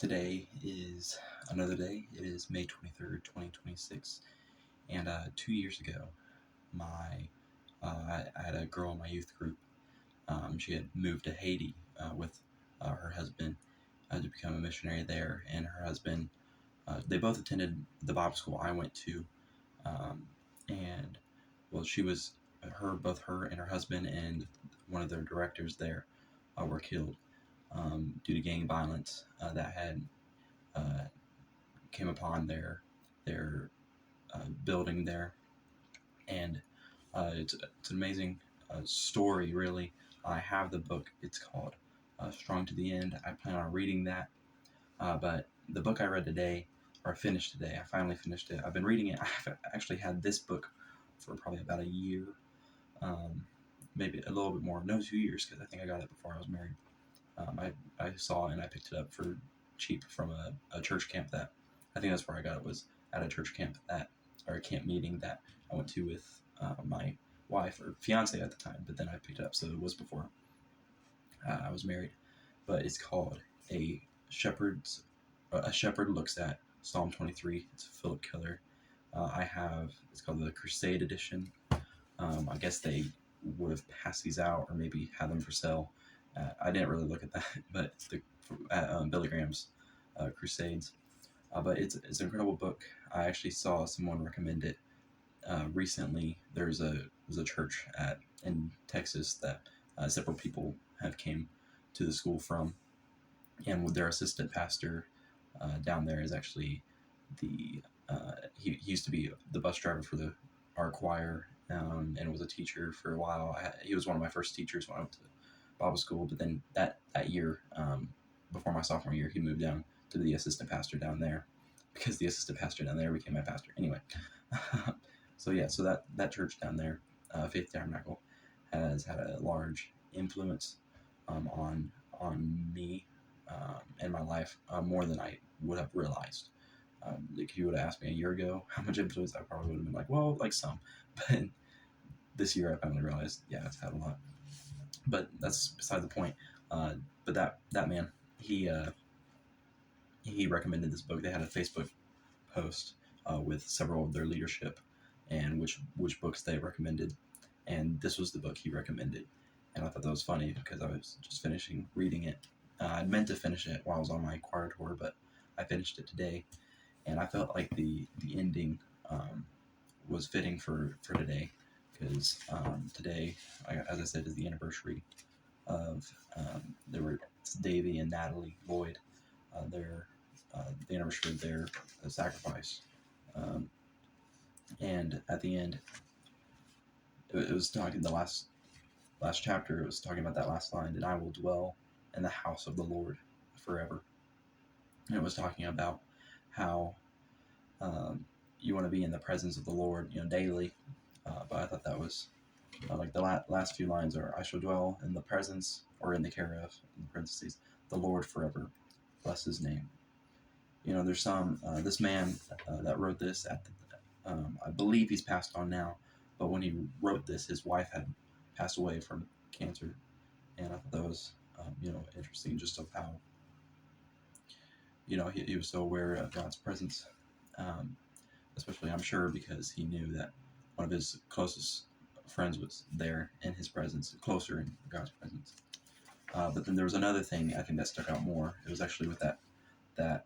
Today is another day. It is May 23rd, 2026. And 2 years ago, I had a girl in my youth group. She had moved to Haiti with her husband to become a missionary there. And her husband, they both attended the Bible school I went to. Um, and, well, both her and her husband and one of their directors there were killed due to gang violence that had uh, came upon their building there, and it's an amazing story. Really, I have the book. It's called Strong to the End. I plan on reading that. But the book I read today, or I finished today, I finally finished it. I've been reading it. I've actually had this book for probably about a year, maybe a little bit more. No, 2 years, because I think I got it before I was married. I saw it and I picked it up for cheap from a church camp that I think that's where I got it, was at a church camp or a camp meeting that I went to with my wife or fiance at the time, but then I picked it up, so it was before I was married. But it's called a shepherd looks at Psalm 23. It's Philip Keller. It's called the Crusade edition. I guess they would have passed these out or maybe had them for sale. I didn't really look at that, but Billy Graham's Crusades. But it's an incredible book. I actually saw someone recommend it recently. There's a church in Texas that several people have came to the school from, and their assistant pastor down there is actually he used to be the bus driver for our choir, and was a teacher for a while. He was one of my first teachers when I went to Bible school, but then that year, before my sophomore year, he moved down to the assistant pastor down there, because the assistant pastor down there became my pastor. Anyway, so yeah, so that church down there, Faith Tabernacle, has had a large influence on me and my life, more than I would have realized. Like, if you would have asked me a year ago how much influence, I probably would have been like, well, like some. But this year I finally realized, yeah, it's had a lot. But that's beside the point. But that man, he recommended this book. They had a Facebook post with several of their leadership and which books they recommended, and this was the book he recommended. And I thought that was funny because I was just finishing reading it. I meant to finish it while I was on my choir tour, but I finished it today, and I felt like the ending was fitting for today, because today, as I said, is the anniversary of it's Davy and Natalie Lloyd, the anniversary of their sacrifice, and at the end, it was talking the last chapter. It was talking about that last line, and I will dwell in the house of the Lord forever. And it was talking about how you want to be in the presence of the Lord, daily. But I thought that was like the last few lines are, I shall dwell in the presence, or in the care of, in parentheses, the Lord forever. Bless his name. There's this man that wrote this I believe he's passed on now, but when he wrote this, his wife had passed away from cancer, and I thought that was interesting, just of how he was so aware of God's presence, especially, I'm sure, because he knew that one of his closest friends was there in his presence, closer in God's presence. But then there was another thing I think that stuck out more. It was actually with that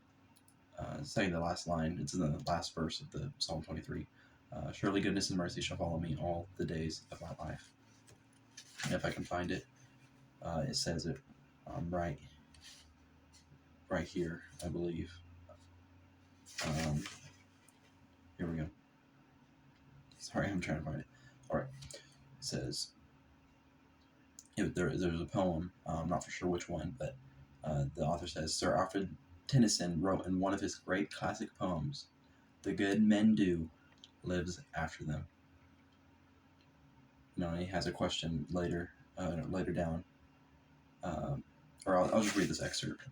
saying the last line. It's in the last verse of the Psalm 23. Surely goodness and mercy shall follow me all the days of my life. And if I can find it, it says it right here, I believe. Here we go. Sorry, I'm trying to find it. All right. It says, there's a poem, I'm not for sure which one, but the author says, Sir Alfred Tennyson wrote in one of his great classic poems, "The good men do lives after them." He has a question later down, or I'll just read this excerpt.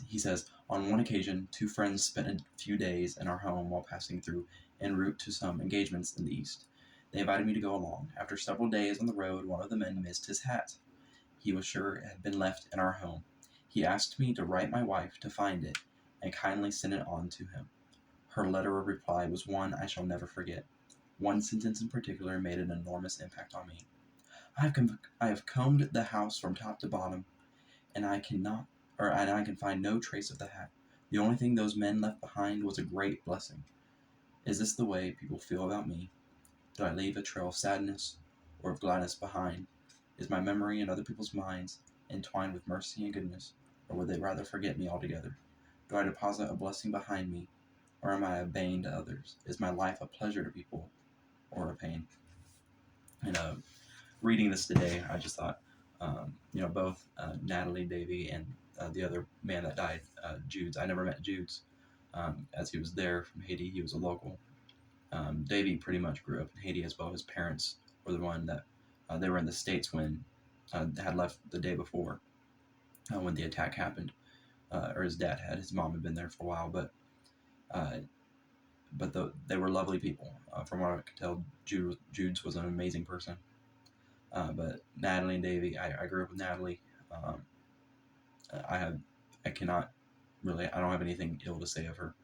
He says, on one occasion, two friends spent a few days in our home while passing through en route to some engagements in the East. They invited me to go along. After several days on the road, one of the men missed his hat. He was sure it had been left in our home. He asked me to write my wife to find it and kindly send it on to him. Her letter of reply was one I shall never forget. One sentence in particular made an enormous impact on me. I have combed the house from top to bottom, and I can find no trace of the hat. The only thing those men left behind was a great blessing. Is this the way people feel about me? Did I leave a trail of sadness or of gladness behind? Is my memory in other people's minds entwined with mercy and goodness, or would they rather forget me altogether? Do I deposit a blessing behind me, or am I a bane to others? Is my life a pleasure to people, or a pain? And reading this today, I just thought, both Natalie Davey and the other man that died, Judes. I never met Judes, as he was there from Haiti. He was a local. Davey pretty much grew up in Haiti as well. His parents were the one that they were in the States when had left the day before when the attack happened, or his dad had. His mom had been there for a while, uh, they were lovely people. From what I could tell, Judes was an amazing person. But Natalie and Davey, I grew up with Natalie. Um, I cannot really, I don't have anything ill to say of her.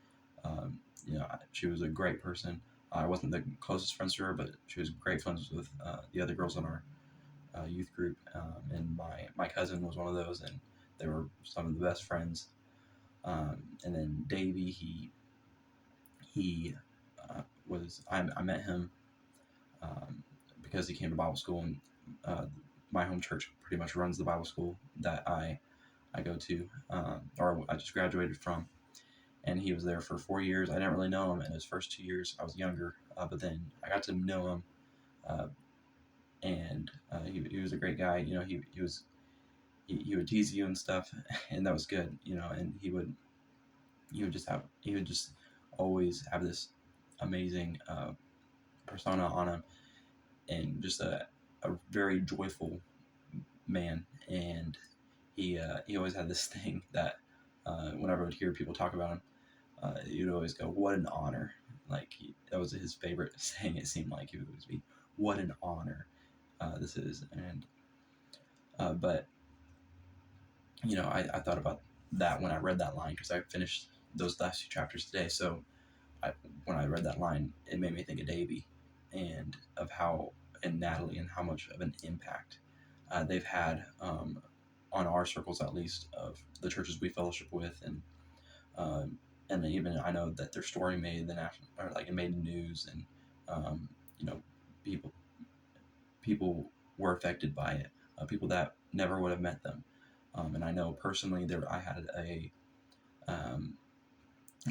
She was a great person. I wasn't the closest friends to her, but she was great friends with the other girls in our youth group. And my cousin was one of those, and they were some of the best friends. And then Davey, he I met him because he came to Bible school, and my home church pretty much runs the Bible school that I go to, or I just graduated from. And he was there for 4 years. I didn't really know him in his first 2 years. I was younger, but then I got to know him, and he was a great guy. He would tease you and stuff, and that was good. And he would just always have this amazing persona on him, and just a very joyful man. And he always had this thing that whenever I would hear people talk about him, you'd always go, "What an honor!" Like that was his favorite saying. It seemed like he would always be, "What an honor this is." And but I thought about that when I read that line, because I finished those last 2 chapters today. So when I read that line, it made me think of Davey and of how and Natalie and how much of an impact they've had on our circles, at least of the churches we fellowship with, and even I know that their story made the national, or like it made the news, and um, you know people were affected by it. People that never would have met them, and I know personally I had a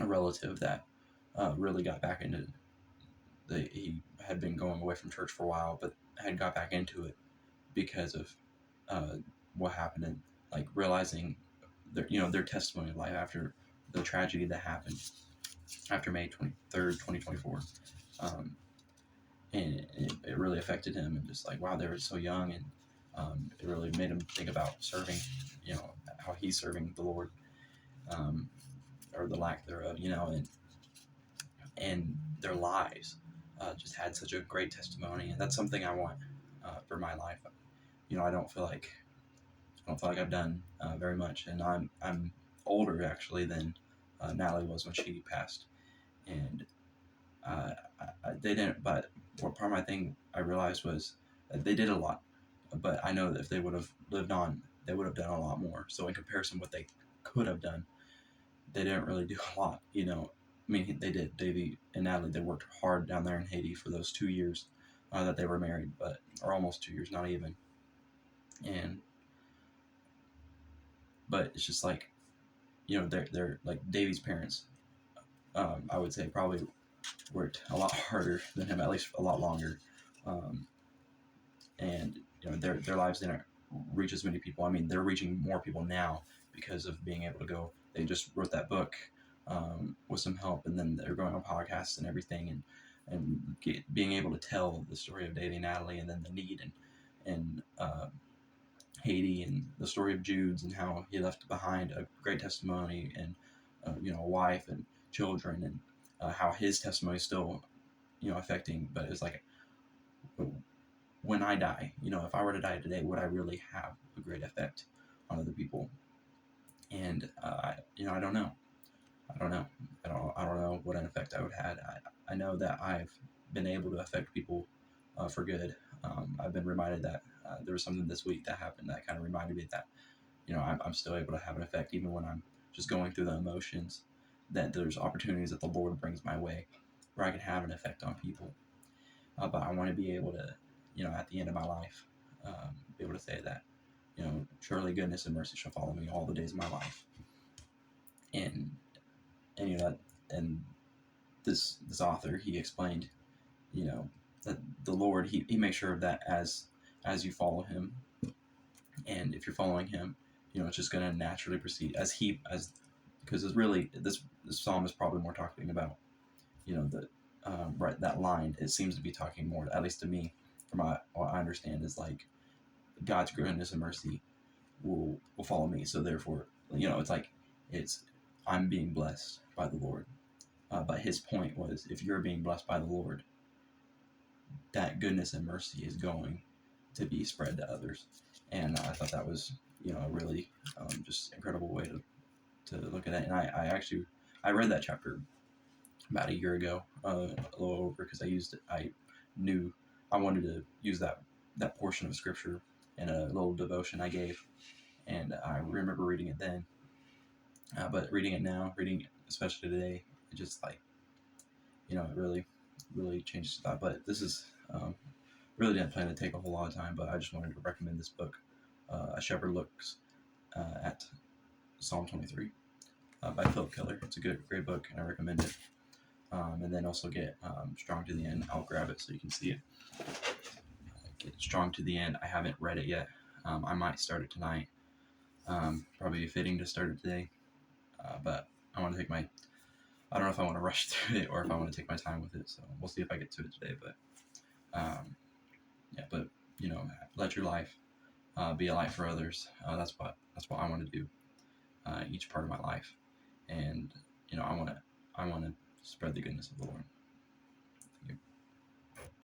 relative that really got back into he had been going away from church for a while, but had got back into it because of what happened, and like realizing their testimony of life after the tragedy that happened after May 23rd, 2024. Um, and it really affected him, and just like, wow, they were so young, and it really made him think about serving, how he's serving the Lord, um, or the lack thereof, and their lives just had such a great testimony, and that's something I want for my life. I don't feel like I've done very much, and I'm older actually than Natalie was when she passed, and they didn't. But what part of my thing I realized was that they did a lot, but I know that if they would have lived on, they would have done a lot more. So in comparison, what they could have done, they didn't really do a lot. I mean, they did. Davey and Natalie, they worked hard down there in Haiti for those 2 years that they were married, or almost 2 years, not even. But it's just like, they're like Davey's parents. I would say probably worked a lot harder than him, at least a lot longer, um, and their lives didn't reach as many people. I mean, they're reaching more people now because of being able to go. They just wrote that book with some help, and then they're going on podcasts and everything, and being able to tell the story of Davey and Natalie, and then the need and Haiti, and the story of Jude's, and how he left behind a great testimony, and a wife and children, and how his testimony is still affecting. But it's like, when I die, if I were to die today, would I really have a great effect on other people? And I don't know. I don't know. I don't know what an effect I would have had. I know that I've been able to affect people for good. I've been reminded that there was something this week that happened that kind of reminded me that I'm still able to have an effect even when I'm just going through the emotions. That there's opportunities that the Lord brings my way where I can have an effect on people. But I want to be able to, at the end of my life, be able to say that, surely goodness and mercy shall follow me all the days of my life. And and this author, he explained, that the Lord, he makes sure that as you follow him, and if you're following him, it's just going to naturally proceed as because it's really this psalm is probably more talking about, the right, that line. It seems to be talking more, at least to me, from what I understand, is like God's goodness and mercy will follow me. So therefore, it's like it's I'm being blessed by the Lord. But his point was, if you're being blessed by the Lord, that goodness and mercy is going to be spread to others. And I thought that was, a really just incredible way to look at it. And I actually I read that chapter about a year ago, a little over, because I knew I wanted to use that portion of scripture in a little devotion I gave, and I remember reading it then. But reading it now, reading it especially today, it just like, it really changes the thought. But this is really didn't plan to take a whole lot of time, but I just wanted to recommend this book, A Shepherd Looks at Psalm 23 by Philip Keller. It's a great book, and I recommend it. And then also get Strong to the End. I'll grab it so you can see it. Get Strong to the End. I haven't read it yet. I might start it tonight. Probably fitting to start it today. But I want to take I don't know if I want to rush through it or if I want to take my time with it. So we'll see if I get to it today. But yeah, but let your life be a light for others. That's what I want to do each part of my life, and I want to spread the goodness of the Lord.